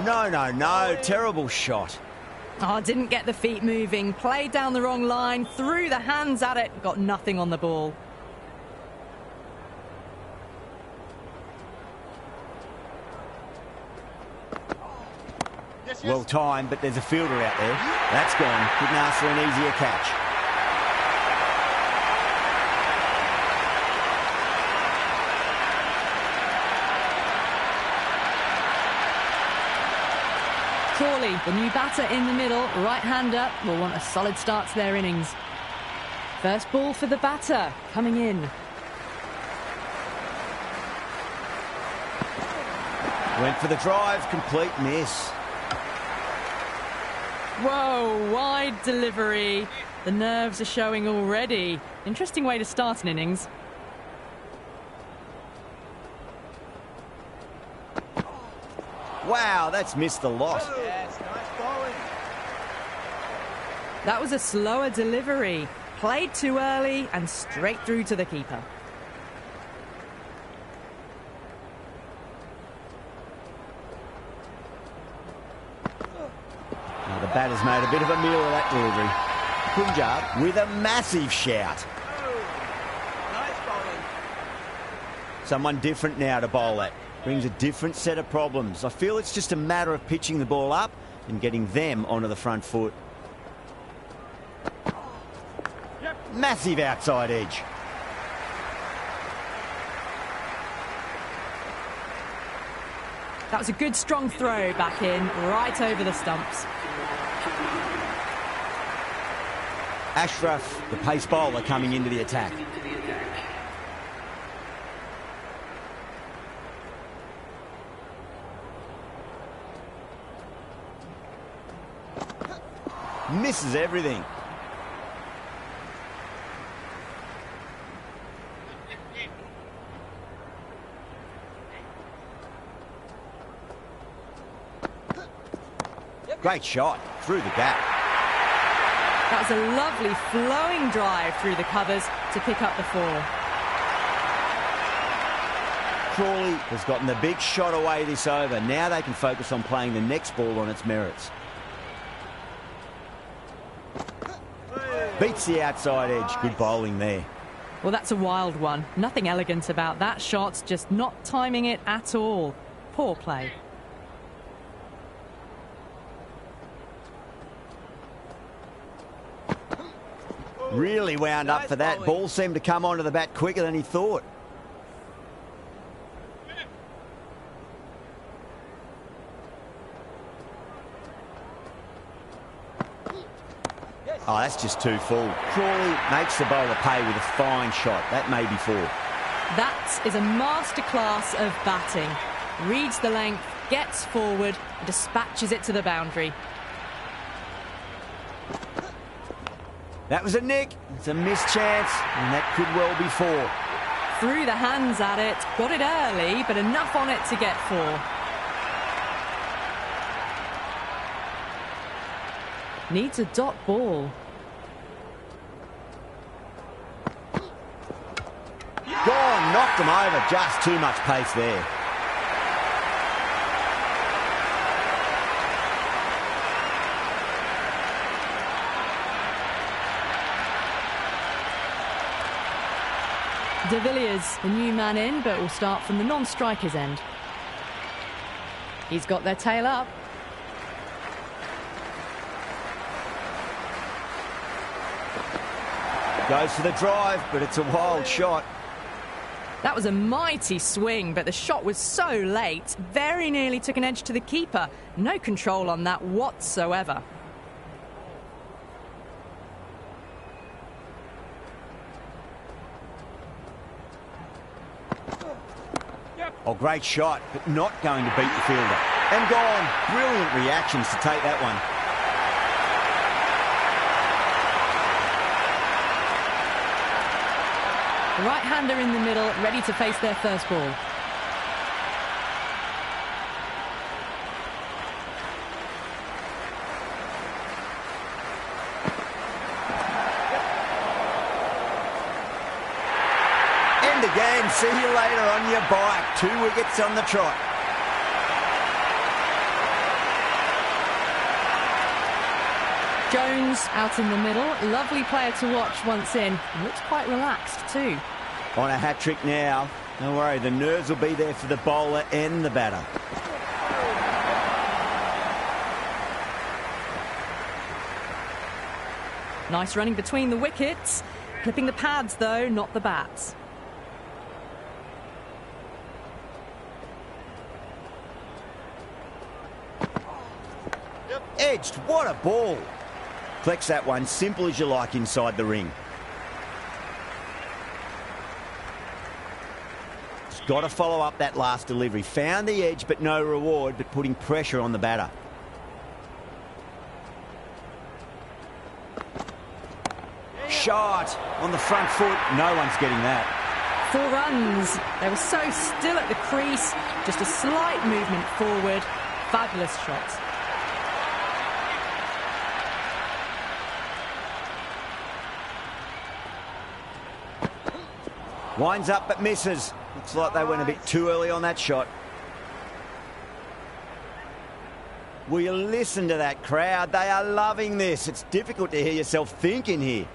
No. Terrible shot. Oh, didn't get the feet moving. Played down the wrong line. Threw the hands at it. Got nothing on the ball. Well timed, but there's a fielder out there. That's gone. Couldn't ask for an easier catch. Crawley, the new batter in the middle, right-hander, will want a solid start to their innings. First ball for the batter, coming in. Went for the drive, complete miss. Whoa, wide delivery. The nerves are showing already. Interesting way to start an innings. Wow, that's missed the lot. Yes, nice bowling. That was a slower delivery. Played too early and straight through to the keeper. The batter's made a bit of a meal of that delivery. Punjab with a massive shout. Nice bowling. Someone different now to bowl that. Brings a different set of problems. I feel it's just a matter of pitching the ball up and getting them onto the front foot. Massive outside edge. That was a good strong throw back in, right over the stumps. Ashraf, the pace bowler, coming into the attack. Misses everything. Great shot through the gap. That was a lovely flowing drive through the covers to pick up the 4. Crawley has gotten the big shot away this over. Now they can focus on playing the next ball on its merits. Beats the outside edge. Good bowling there. Well, that's a wild one. Nothing elegant about that shot, just not timing it at all. Poor play. Really wound up for that. Ball seemed to come onto the bat quicker than he thought. Oh, that's just too full. Crawley makes the bowler pay with a fine shot. That may be 4. That is a masterclass of batting. Reads the length, gets forward, and dispatches it to the boundary. That was a nick. It's a missed chance, and that could well be 4. Threw the hands at it, got it early, but enough on it to get 4. Needs a dot ball. Gone, knocked them over. Just too much pace there. De Villiers, the new man in, but will start from the non-striker's end. He's got their tail up. Goes for the drive, but it's a wild shot. That was a mighty swing, but the shot was so late, very nearly took an edge to the keeper. No control on that whatsoever. Oh, great shot, but not going to beat the fielder. And gone. Brilliant reactions to take that one. The right-hander in the middle, ready to face their first ball. End again. See you later on your bike. 2 wickets on the trot. Jones out in the middle. Lovely player to watch once in. Looks quite relaxed too. On a hat-trick now. Don't worry, the nerves will be there for the bowler and the batter. Nice running between the wickets. Clipping the pads though, not the bats. Edged, what a ball. Flex that one, simple as you like inside the ring. He's got to follow up that last delivery. Found the edge, but no reward, but putting pressure on the batter. Shot on the front foot. No one's getting that. 4 runs. They were so still at the crease. Just a slight movement forward. Fabulous shots. Winds up but misses. Looks like they went a bit too early on that shot. Will you listen to that crowd? They are loving this. It's difficult to hear yourself thinking here.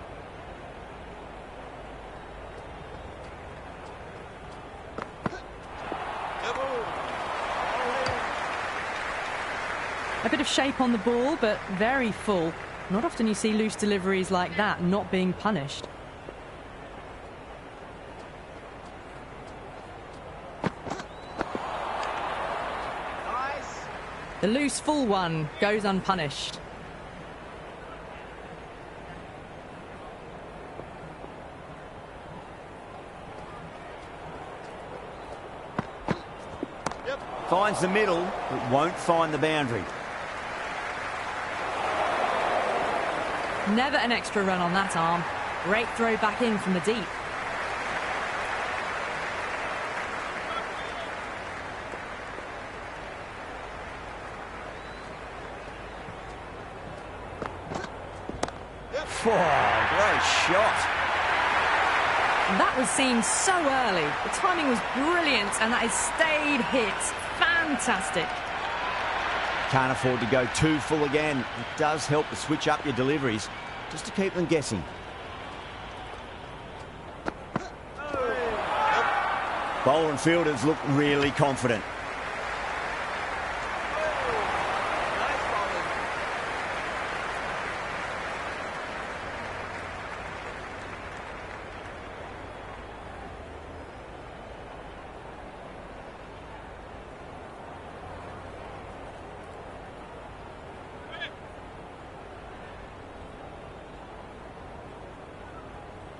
A bit of shape on the ball, but very full. Not often you see loose deliveries like that not being punished. The loose full one goes unpunished. Finds the middle, but won't find the boundary. Never an extra run on that arm. Great throw back in from the deep. Oh, great shot. That was seen so early. The timing was brilliant, and that has stayed hit. Fantastic. Can't afford to go too full again. It does help to switch up your deliveries, just to keep them guessing. Bowler and fielders look really confident.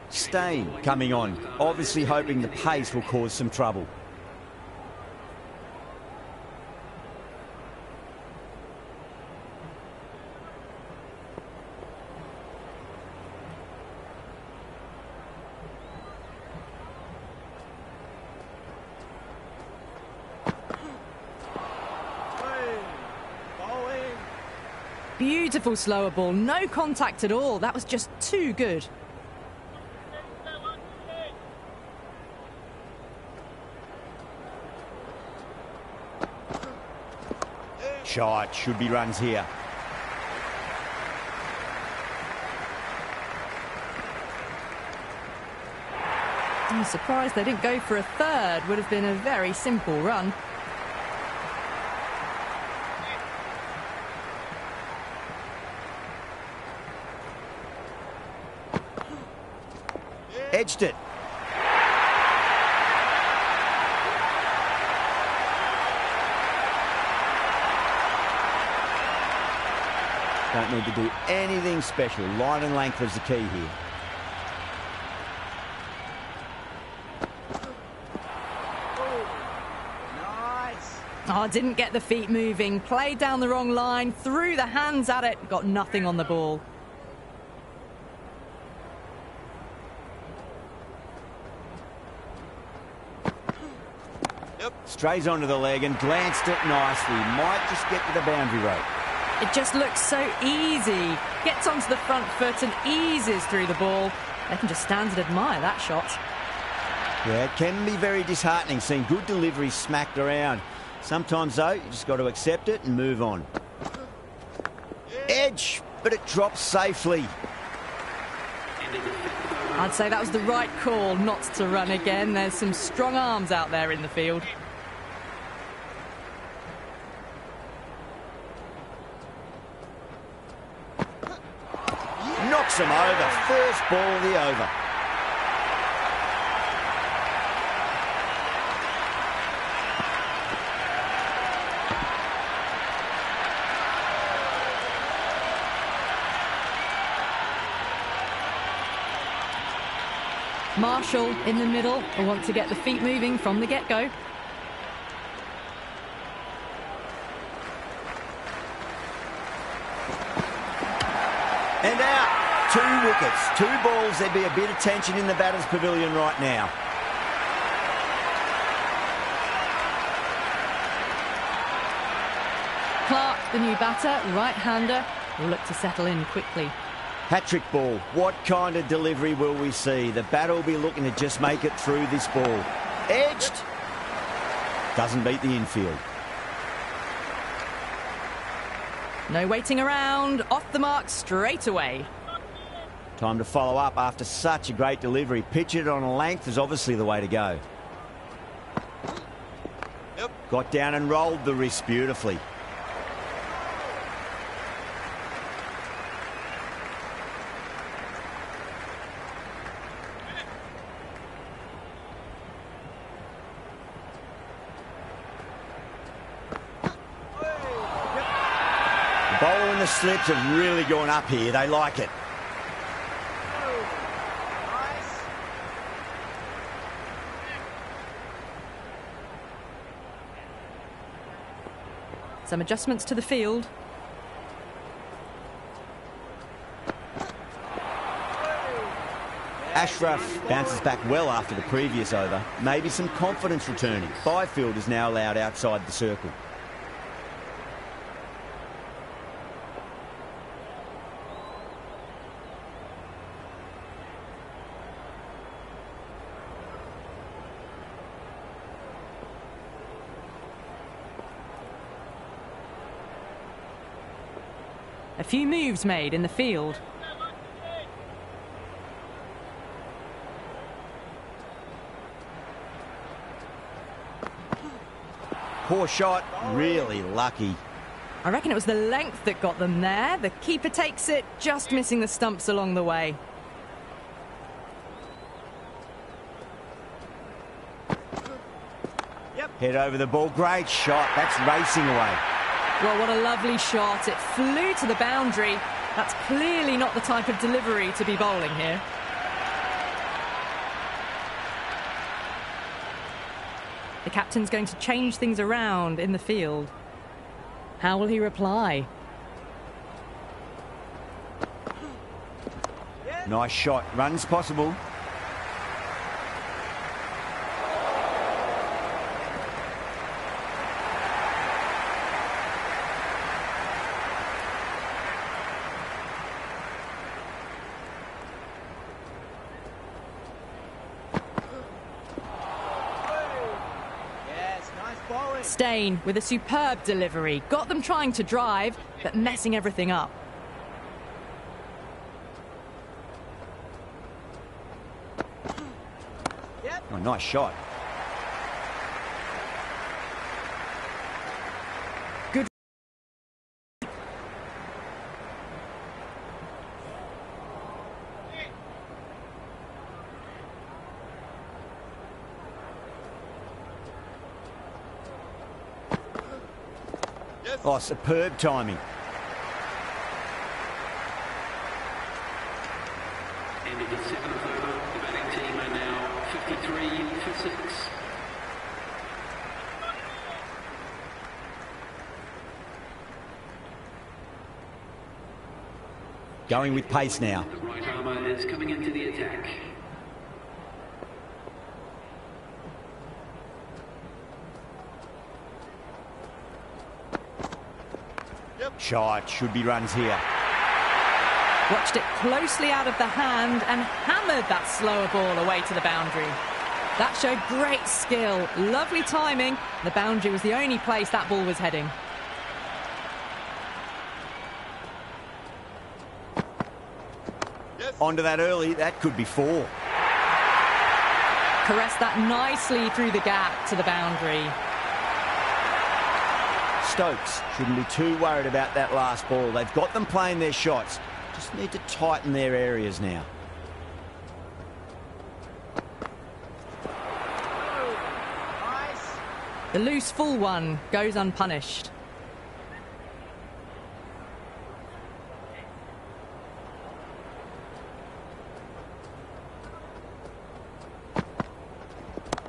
Stain coming on, obviously hoping the pace will cause some trouble. Beautiful slower ball, no contact at all. That was just too good. Shot, should be runs here. I'm surprised they didn't go for a third. Would have been a very simple run. Edged it. Don't need to do anything special. Line and length is the key here. Nice. Oh, didn't get the feet moving. Played down the wrong line. Threw the hands at it. Got nothing on the ball. Strays onto the leg and glanced it nicely. Might just get to the boundary rope. It just looks so easy. Gets onto the front foot and eases through the ball. They can just stand and admire that shot. Yeah, it can be very disheartening seeing good deliveries smacked around. Sometimes, though, you just got to accept it and move on. Edge. but it drops safely. I'd say that was the right call not to run again. There's some strong arms out there in the field. Knocks him over. First ball of the over. Marshall in the middle. I want to get the feet moving from the get-go. And out. 2 wickets. 2 balls. There'd be a bit of tension in the batter's pavilion right now. Clark, the new batter, right-hander, will look to settle in quickly. Hat-trick ball. What kind of delivery will we see? The batter will be looking to just make it through this ball. Edged. Doesn't beat the infield. No waiting around. Off the mark straight away. Time to follow up after such a great delivery. Pitch it on a length is obviously the way to go. Yep. Got down and rolled the wrist beautifully. The bowler and the slips have really gone up here. They like it. Nice. Some adjustments to the field. Ashraf bounces back well after the previous over. Maybe some confidence returning. Byfield is now allowed outside the circle. A few moves made in the field. Poor shot, really lucky. I reckon it was the length that got them there. The keeper takes it, just missing the stumps along the way. Yep. Head over the ball, great shot. That's racing away. Well, what a lovely shot. It flew to the boundary. That's clearly not the type of delivery to be bowling here. The captain's going to change things around in the field. How will he reply? Nice shot, runs possible. Yes, nice bowling. Steyn with a superb delivery. Got them trying to drive, but messing everything up. Yep. Oh, nice shot. Good. Yes. Oh, superb timing. Ended the 7th over. The batting team are now 53 for 6. Going with pace now. The right armour is coming into the attack. Shot, should be runs here. Watched it closely out of the hand and hammered that slower ball away to the boundary. That showed great skill, lovely timing. The boundary was the only place that ball was heading. Yes. Onto that early, that could be 4. Caressed that nicely through the gap to the boundary. Stokes shouldn't be too worried about that last ball. They've got them playing their shots. Just need to tighten their areas now. Nice. The loose full one goes unpunished.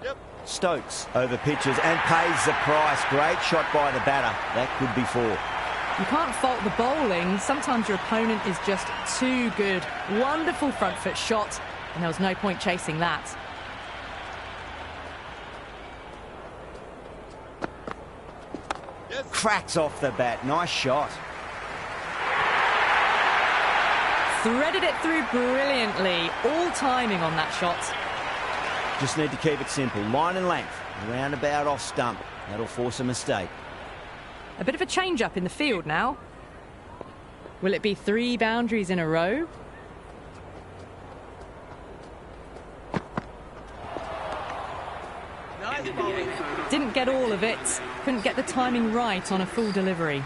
Yep. Stokes over pitches and pays the price. Great shot by the batter. That could be 4. You can't fault the bowling. Sometimes your opponent is just too good. Wonderful front foot shot, and there was no point chasing that. Yes. Cracks off the bat. Nice shot. Threaded it through brilliantly. All timing on that shot. Just need to keep it simple. Line and length. Roundabout off stump. That'll force a mistake. A bit of a change-up in the field now. Will it be 3 boundaries in a row? Nice bowling. Didn't get all of it. Couldn't get the timing right on a full delivery.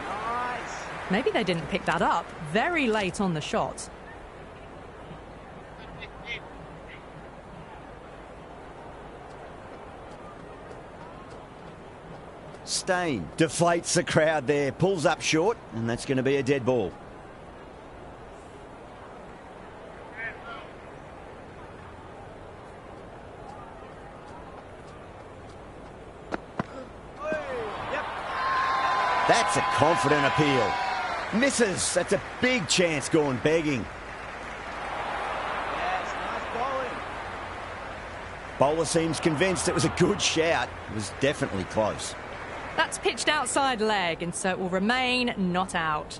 Nice. Maybe they didn't pick that up. Very late on the shot. Stain deflates the crowd there. Pulls up short, and that's going to be a dead ball. Yep. That's a confident appeal. Misses. That's a big chance going begging. Yes, nice bowling. Bowler seems convinced it was a good shout. It was definitely close. That's pitched outside leg, and so it will remain not out.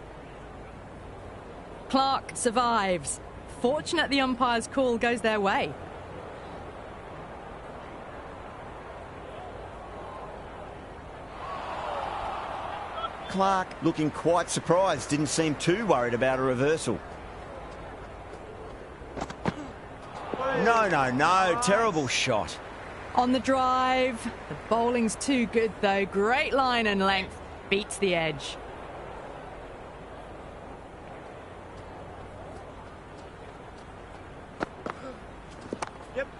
Clark survives. Fortunate the umpire's call goes their way. Clark looking quite surprised. Didn't seem too worried about a reversal. No. Terrible shot. On the drive. The bowling's too good, though. Great line and length. Beats the edge.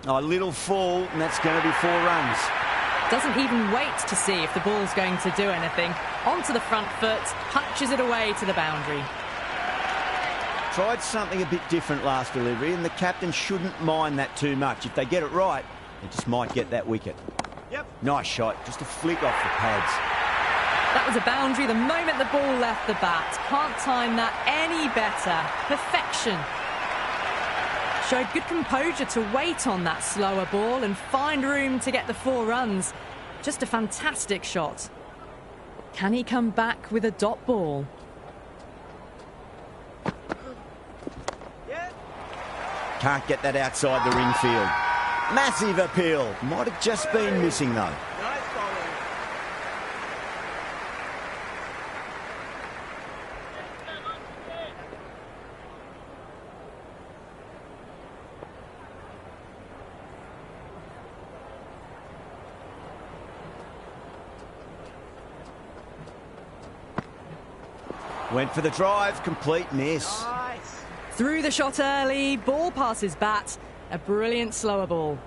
A little fall, and that's going to be 4 runs. Doesn't even wait to see if the ball's going to do anything. Onto the front foot. Punches it away to the boundary. Tried something a bit different last delivery, and the captain shouldn't mind that too much. If they get it right, they just might get that wicket. Yep. Nice shot, just a flick off the pads. That was a boundary the moment the ball left the bat. Can't time that any better. Perfection. Showed good composure to wait on that slower ball and find room to get the 4 runs. Just a fantastic shot. Can he come back with a dot ball? Yeah. Can't get that outside the ring field. Massive appeal. Might have just been missing though. Nice bowling. Went for the drive, complete miss. Nice. Through the shot early, ball passes bat. A brilliant slower ball.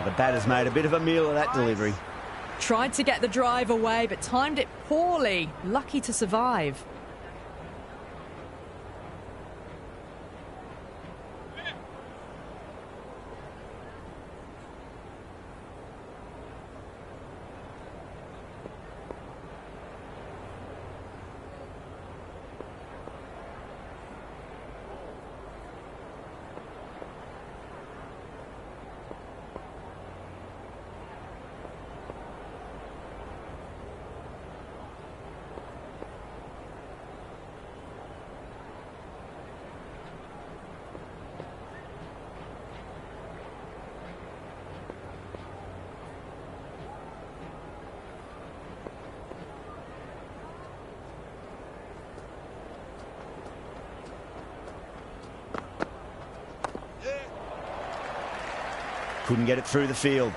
The batter's made a bit of a meal of that delivery. Tried to get the drive away, but timed it poorly. Lucky to survive. Couldn't get it through the field.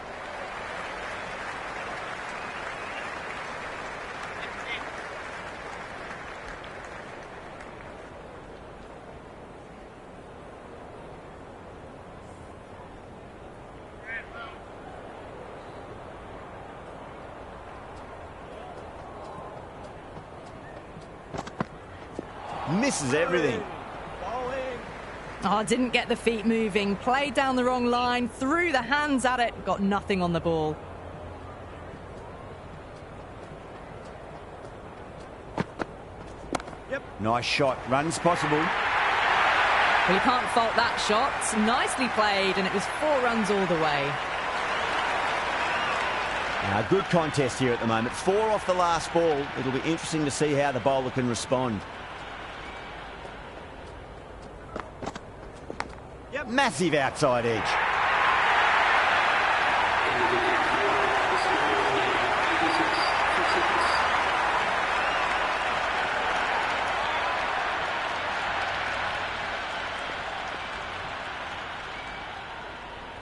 Misses everything. Oh, didn't get the feet moving. Played down the wrong line. Threw the hands at it. Got nothing on the ball. Yep. Nice shot. Runs possible. Well, you can't fault that shot. Nicely played, and it was 4 runs all the way. Good contest here at the moment. 4 off the last ball. It'll be interesting to see how the bowler can respond. Yep. Massive outside edge.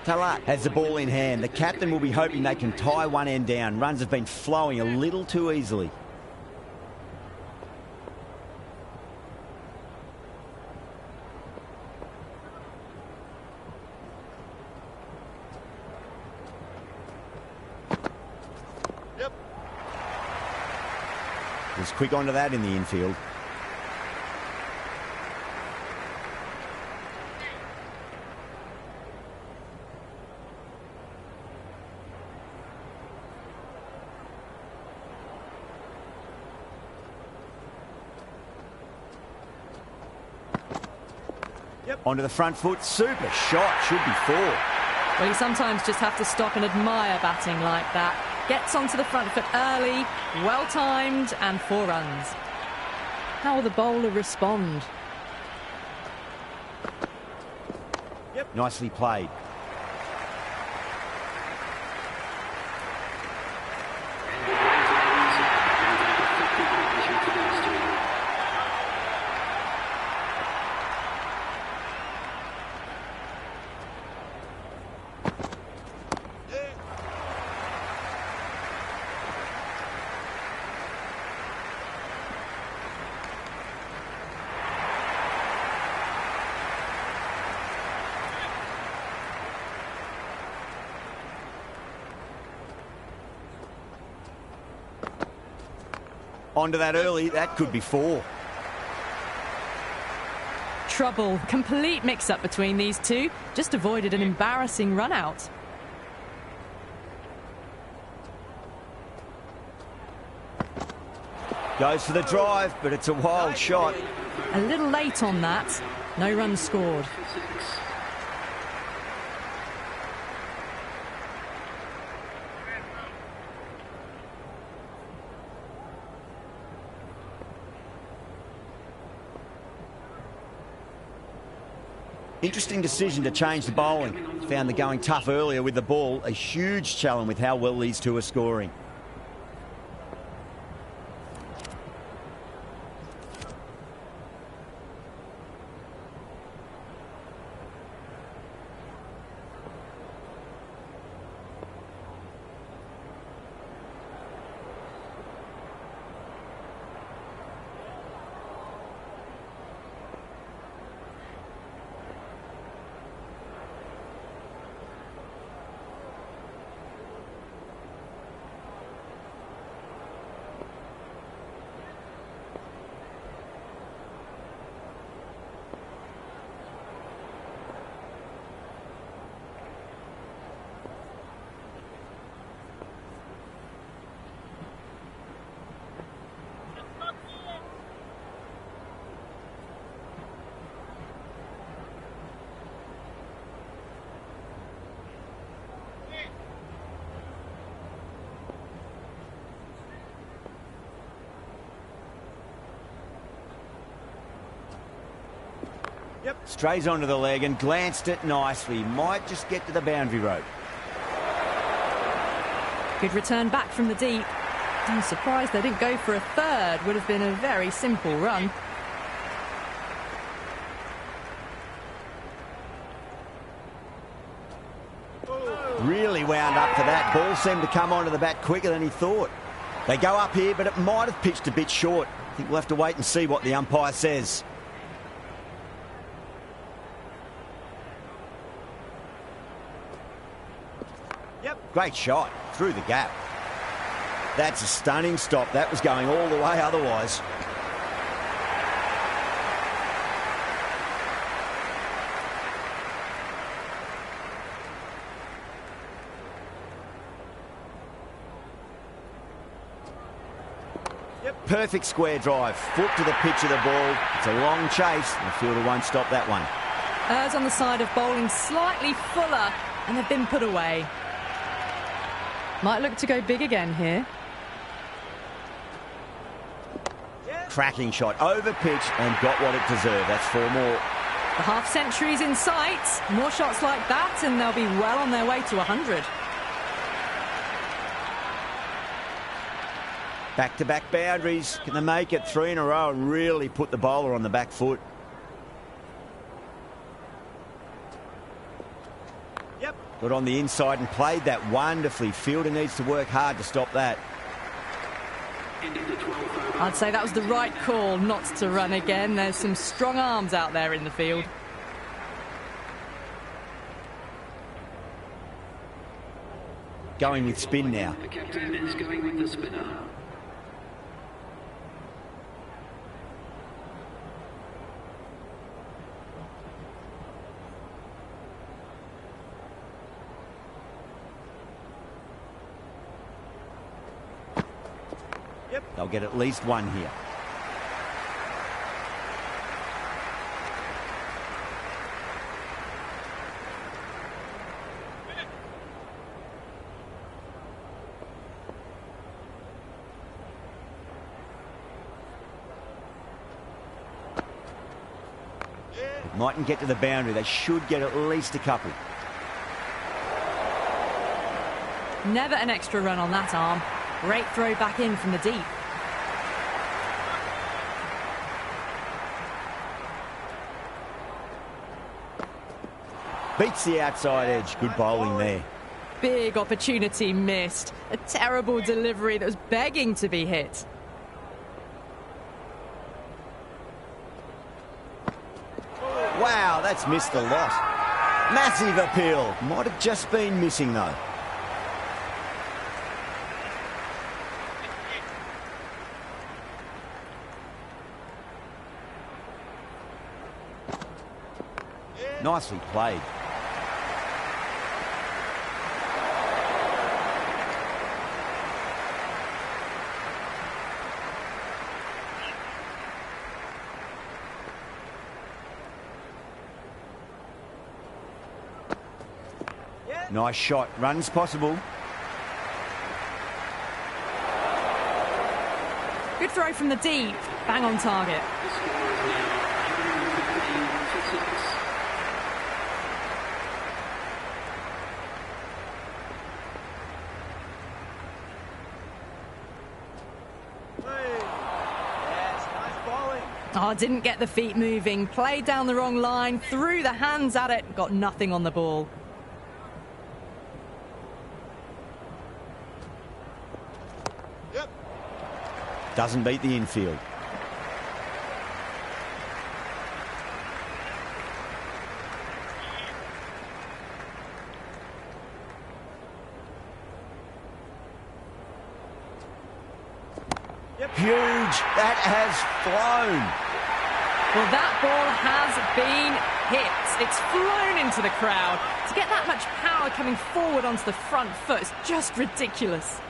Talat has the ball in hand. The captain will be hoping they can tie one end down. Runs have been flowing a little too easily. Yep. Was quick onto that in the infield. Onto the front foot. Super shot. Should be 4. Well, you sometimes just have to stop and admire batting like that. Gets onto the front foot early, well-timed, and 4 runs. How will the bowler respond? Yep. Nicely played. Onto that early, that could be 4. Trouble. Complete mix-up between these two. Just avoided an embarrassing run-out. Goes for the drive, but it's a wild shot. A little late on that. No runs scored. Interesting decision to change the bowling. Found the going tough earlier with the ball. A huge challenge with how well these two are scoring. Yep. Strays onto the leg and glanced it nicely. Might just get to the boundary rope. Good return back from the deep. I'm surprised they didn't go for a third. Would have been a very simple run. wound up for that. Ball seemed to come onto the bat quicker than he thought. They go up here, but it might have pitched a bit short. I think we'll have to wait and see what the umpire says. Yep. Great shot through the gap. That's a stunning stop. That was going all the way otherwise. Perfect square drive. Foot to the pitch of the ball. It's a long chase. The fielder won't stop that one. Errs on the side of bowling slightly fuller, and they've been put away. Might look to go big again here. Cracking shot. Over pitch and got what it deserved. That's 4 more. The half-century's in sight. More shots like that, and they'll be well on their way to 100. Back-to-back boundaries. Can they make it 3 in a row and really put the bowler on the back foot? Yep. Got on the inside and played that wonderfully. Fielder needs to work hard to stop that. I'd say that was the right call not to run again. There's some strong arms out there in the field. Going with spin now. The captain is going with the spinner. They'll get at least one here. Mightn't get to the boundary. They should get at least a couple. Never an extra run on that arm. Great throw back in from the deep. Beats the outside edge. Good bowling there. Big opportunity missed. A terrible delivery that was begging to be hit. Wow, that's missed a lot. Massive appeal. Might have just been missing though. Nicely played. Nice shot. Runs possible. Good throw from the deep. Bang on target. The score is now 115 for 6. Yes, nice bowling. Oh, didn't get the feet moving. Played down the wrong line. Threw the hands at it. Got nothing on the ball. Doesn't beat the infield. Huge. That has flown. Well, that ball has been hit. It's flown into the crowd. To get that much power coming forward onto the front foot is just ridiculous.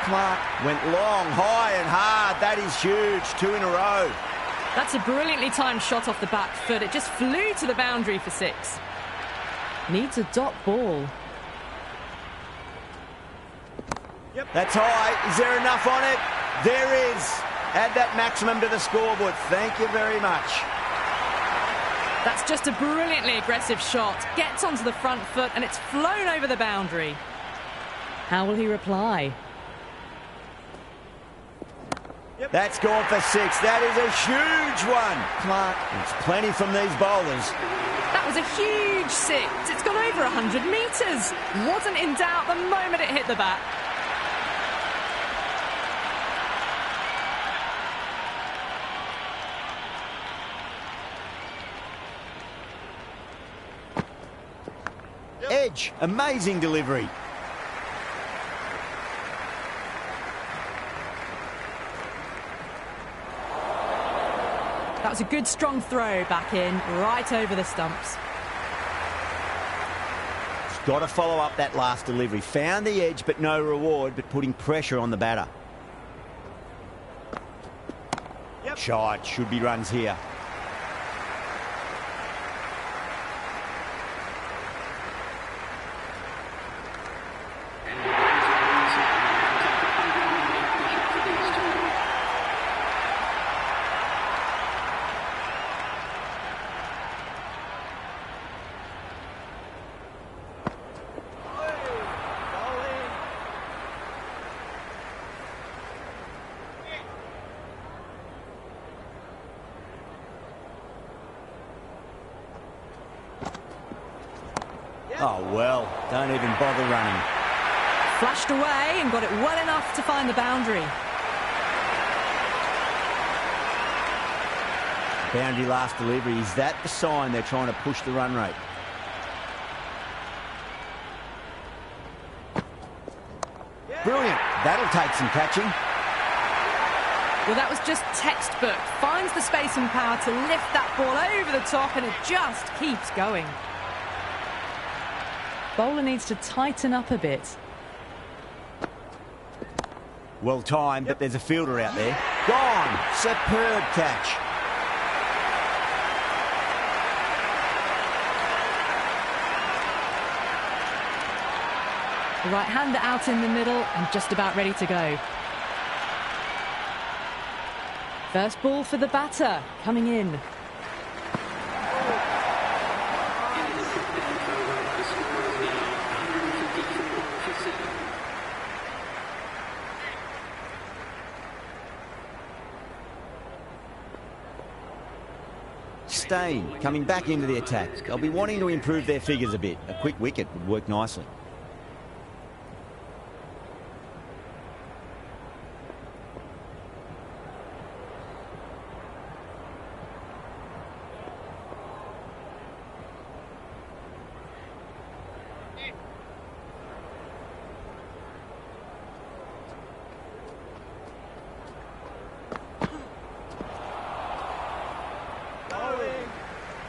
Clark went long, high and hard. That is huge. 2 in a row. That's a brilliantly timed shot off the back foot. It just flew to the boundary for 6. Needs a dot ball. That's high. Is there enough on it? There is. Add that maximum to the scoreboard. Thank you very much. That's just a brilliantly aggressive shot. Gets onto the front foot and it's flown over the boundary. How will he reply? That's gone for 6. That is a huge one. Clark, it's plenty from these bowlers. That was a huge six. It's gone over 100 metres. Wasn't in doubt the moment it hit the bat. Edge, amazing delivery. That was a good strong throw back in, right over the stumps. He's got to follow up that last delivery. Found the edge, but no reward, but putting pressure on the batter. Yep. Shot, should be runs here. Oh, well, don't even bother running. Flashed away and got it well enough to find the boundary. Boundary last delivery. Is that the sign they're trying to push the run rate? Brilliant. That'll take some catching. Well, that was just textbook. Finds the space and power to lift that ball over the top, and it just keeps going. Bowler needs to tighten up a bit. Well timed, but there's a fielder out there. Gone. Superb catch. The right-hander out in the middle and just about ready to go. First ball for the batter, coming in. Steyn coming back into the attack. They'll be wanting to improve their figures a bit. A quick wicket would work nicely.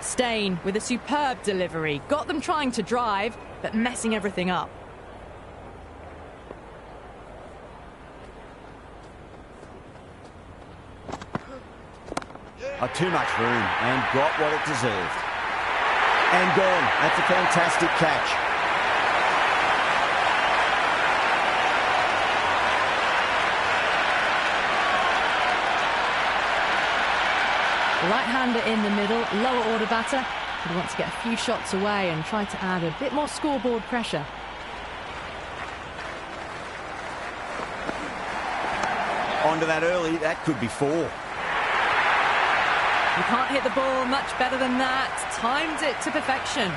Steyn with a superb delivery. Got them trying to drive, but messing everything up. Oh, too much room and got what it deserved. And gone. That's a fantastic catch. Right-hander in the middle, lower order batter. He wants to get a few shots away and try to add a bit more scoreboard pressure. Onto that early, that could be four. You can't hit the ball much better than that. Timed it to perfection.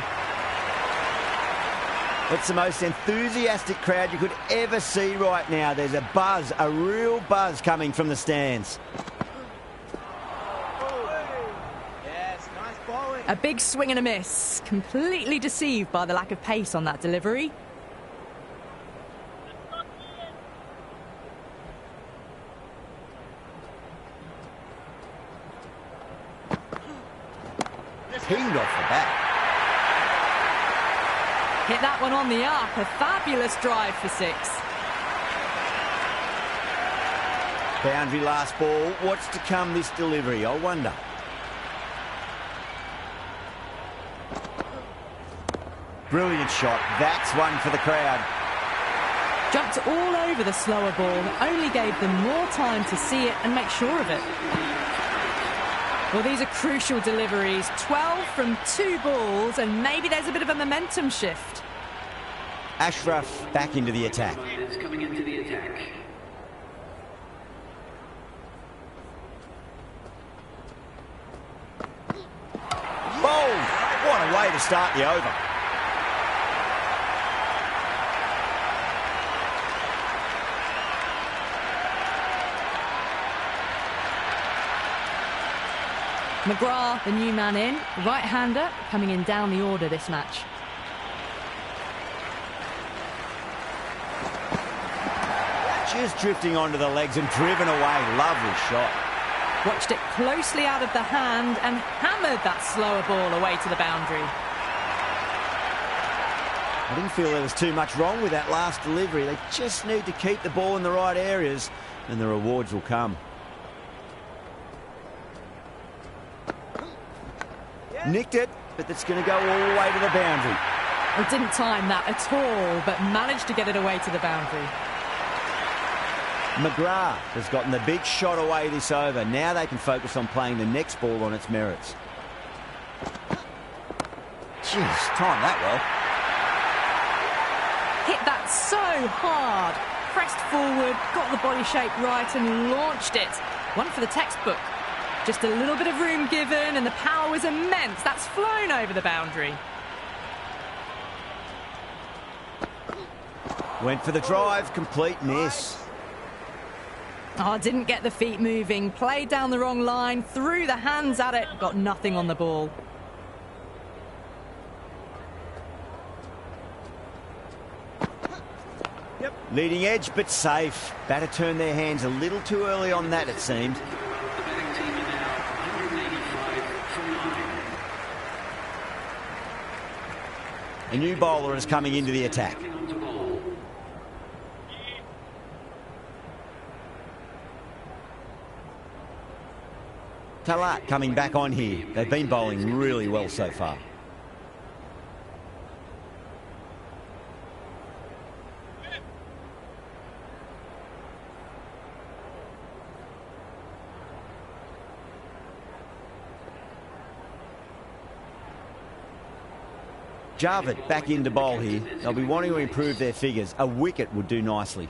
It's the most enthusiastic crowd you could ever see right now. There's a buzz, a real buzz coming from the stands. A big swing and a miss. Completely deceived by the lack of pace on that delivery. Pinged off the bat. Hit that one on the up. A fabulous drive for six. Boundary last ball. What's to come this delivery, I wonder. Brilliant shot. That's one for the crowd. Jumped all over the slower ball. Only gave them more time to see it and make sure of it. Well, these are crucial deliveries. 12 from 2 balls, and maybe there's a bit of a momentum shift. Ashraf back into the attack. It's coming into the attack. Bowled! What a way to start the over. McGrath, the new man in, right-hander, coming in down the order this match. Just drifting onto the legs and driven away. Lovely shot. Watched it closely out of the hand and hammered that slower ball away to the boundary. I didn't feel there was too much wrong with that last delivery. They just need to keep the ball in the right areas and the rewards will come. Nicked it, but that's going to go all the way to the boundary. Well, didn't time that at all, but managed to get it away to the boundary. McGrath has gotten the big shot away this over. Now they can focus on playing the next ball on its merits. Jeez, timed that well. Hit that so hard. Pressed forward, got the body shape right and launched it. One for the textbook. Just a little bit of room given and the power was immense. That's flown over the boundary. Went for the drive, complete miss. Oh, didn't get the feet moving. Played down the wrong line, threw the hands at it, got nothing on the ball. Yep. Leading edge, but safe. Batter turned their hands a little too early on that, it seemed. A new bowler is coming into the attack. Talat coming back on here. They've been bowling really well so far. Javed back into bowl here. They'll be wanting to improve their figures. A wicket would do nicely.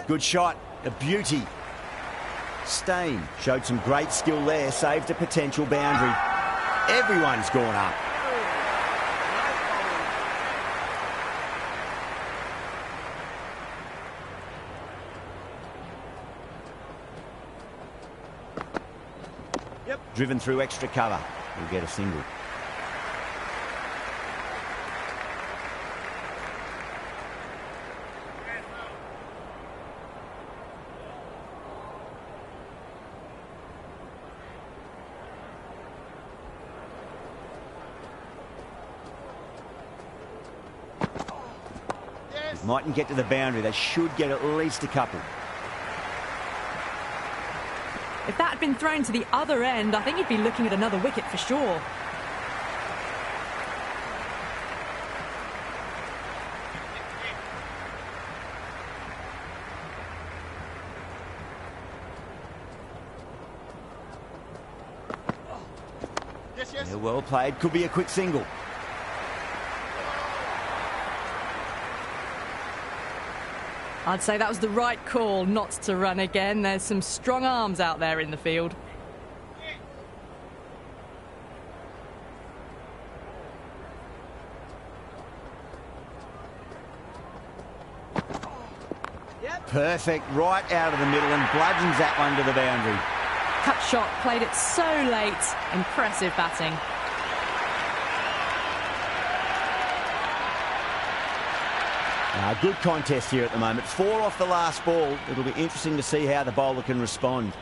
Good shot, a beauty. Stain showed some great skill there, saved a potential boundary. Everyone's gone up. Yep. Driven through extra cover. He'll get a single. Mightn't get to the boundary. They should get at least a couple. If that had been thrown to the other end, I think you'd be looking at another wicket for sure. Yeah, well played. Could be a quick single. I'd say that was the right call not to run again. There's some strong arms out there in the field. Perfect, right out of the middle and bludgeons that one to the boundary. Cut shot, played it so late. Impressive batting. Good contest here at the moment. 4 off the last ball. It'll be interesting to see how the bowler can respond.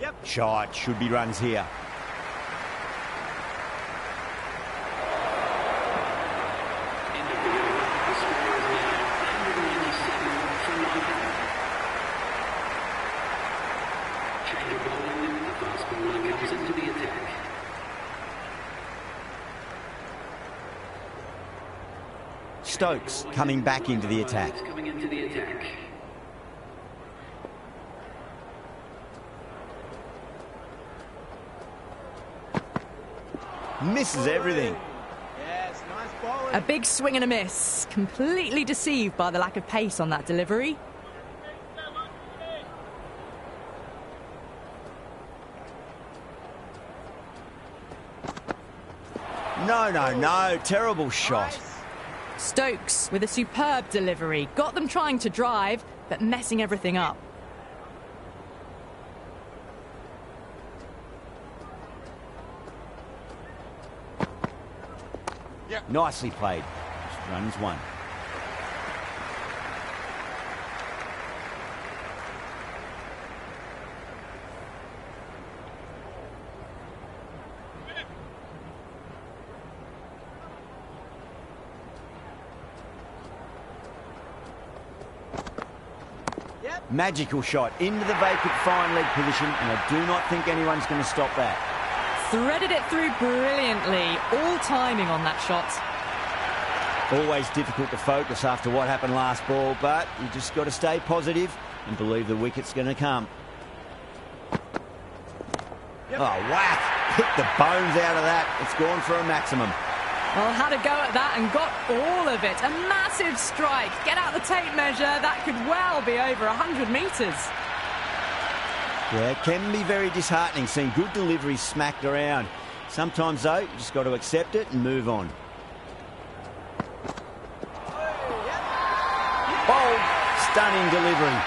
Yep. Shot, should be runs here. Stokes coming back into the attack. Misses everything. Yes, nice falling. A big swing and a miss. Completely deceived by the lack of pace on that delivery. No. Terrible shot. Nice. Stokes with a superb delivery. Got them trying to drive, but messing everything up. Nicely played. Runs one. Yep. Magical shot into the vacant fine leg position, and I do not think anyone's going to stop that. Threaded it through brilliantly. All timing on that shot. Always difficult to focus after what happened last ball, but you just got to stay positive and believe the wicket's going to come. Yep. Oh, whack! Hit the bones out of that. It's gone for a maximum. Well, had a go at that and got all of it. A massive strike. Get out the tape measure. That could well be over 100 metres. Yeah, it can be very disheartening seeing good deliveries smacked around. Sometimes, though, you just got to accept it and move on. Bold, stunning delivery.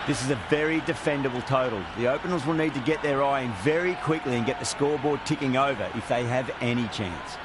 This is a very defendable total. The openers will need to get their eye in very quickly and get the scoreboard ticking over if they have any chance.